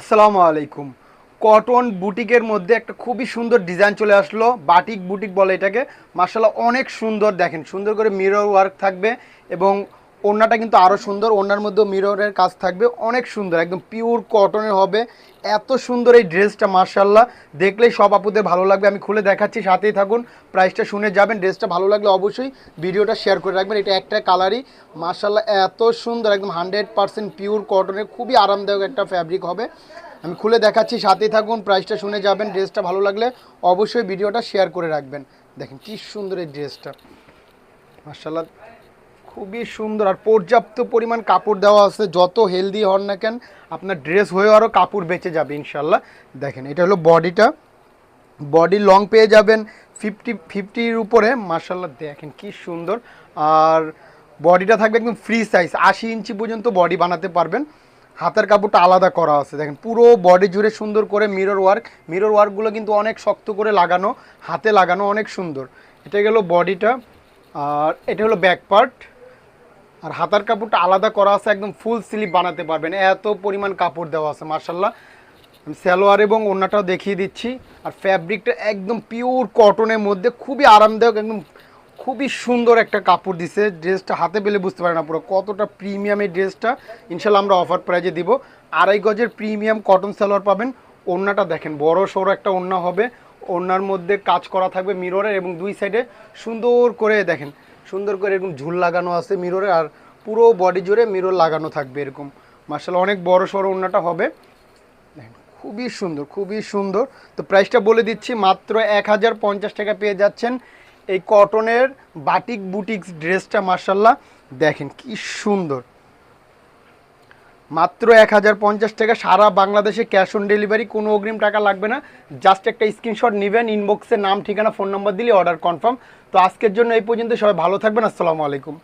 আসসালামু আলাইকুম। কটন বুটিকের মধ্যে একটা খুবই সুন্দর ডিজাইন চলে আসলো, বাটিক বুটিক বলে এটাকে। মার্শাল্লাহ অনেক সুন্দর, দেখেন সুন্দর করে মিরর ওয়ার্ক থাকবে এবং ওড়নাটা কিন্তু আরও সুন্দর, ওড়নার মধ্যেও মিররের কাজ থাকবে, অনেক সুন্দর, একদম পিওর কটনের হবে। এত সুন্দর এই ড্রেসটা, মার্শাল্লাহ দেখলেই সব আপুদের ভালো লাগবে। আমি খুলে দেখাচ্ছি, সাথেই থাকুন, প্রাইসটা শুনে যাবেন। ড্রেসটা ভালো লাগলে অবশ্যই ভিডিওটা শেয়ার করে রাখবেন। এটা একটা কালারই মার্শাল্লাহ এত সুন্দর, একদম 100% পিওর কটনের, খুবই আরামদায়ক একটা ফ্যাব্রিক হবে। আমি খুলে দেখাচ্ছি, সাথেই থাকুন, প্রাইসটা শুনে যাবেন। ড্রেসটা ভালো লাগলে অবশ্যই ভিডিওটা শেয়ার করে রাখবেন। দেখেন কি সুন্দর এই ড্রেসটা, মার্শাল্লাহ খুবই সুন্দর। আর পর্যাপ্ত পরিমাণ কাপড় দেওয়া আছে, যত হেলদি হন না কেন আপনার ড্রেস হয়েও আরও কাপড় বেঁচে যাবে ইনশাল্লাহ। দেখেন এটা হলো বডিটা, বডি লং পেয়ে যাবেন 50-50-র উপরে, মার্শাল্লাহ দেখেন কি সুন্দর। আর বডিটা থাকবে একদম ফ্রি সাইজ, 80 ইঞ্চি পর্যন্ত বডি বানাতে পারবেন। হাতের কাপড়টা আলাদা করা আছে, দেখেন পুরো বডি জুড়ে সুন্দর করে মিরর ওয়ার্ক। মিরর ওয়ার্কগুলো কিন্তু অনেক শক্ত করে লাগানো, হাতে লাগানো, অনেক সুন্দর। এটা গেল বডিটা, আর এটা হলো ব্যাক পার্ট। আর হাতার কাপড়টা আলাদা করা আছে, একদম ফুল স্লিভ বানাতে পারবেন, এত পরিমাণ কাপড় দেওয়া আছে মার্শাল্লাহ। আমি সালোয়ার এবং ওড়নাটাও দেখিয়ে দিচ্ছি। আর ফ্যাব্রিকটা একদম পিওর কটনের মধ্যে, খুবই আরামদায়ক, একদম খুবই সুন্দর একটা কাপড় দিছে। ড্রেসটা হাতে পেলে বুঝতে পারে না পুরো কতটা প্রিমিয়াম এই ড্রেসটা। ইনশাল্লাহ আমরা অফার প্রাইজে দিব। 2.5 গজের প্রিমিয়াম কটন সালোয়ার পাবেন। ওড়নাটা দেখেন বড় সড়ো একটা ওড়না হবে, ওড়নার মধ্যে কাজ করা থাকবে মিররের, এবং দুই সাইডে সুন্দর করে দেখেন, সুন্দর করে এরকম ঝুল লাগানো আছে মিররে। আর পুরো বডি জুড়ে মিরর লাগানো থাকবে এরকম, মার্শাল্লাহ অনেক বড় সড়ো ওড়নাটা হবে। খুবই সুন্দর, খুবই সুন্দর। তো প্রাইসটা বলে দিচ্ছি, মাত্র 1050 টাকা পেয়ে যাচ্ছেন এই কটনের বাটিক বুটিক্স ড্রেসটা। মার্শাল্লাহ দেখেন কি সুন্দর, মাত্র 1050 টাকা। সারা বাংলাদেশে ক্যাশ অন ডেলিভারি, কোনো অগ্রিম টাকা লাগবে না। জাস্ট একটা স্ক্রিনশট নেবেন, ইনবক্সে নাম, ঠিকানা, ফোন নাম্বার দিলে অর্ডার কনফার্ম। তো আজকের জন্য এই পর্যন্ত, সবাই ভালো থাকবেন। আসসালামু আলাইকুম।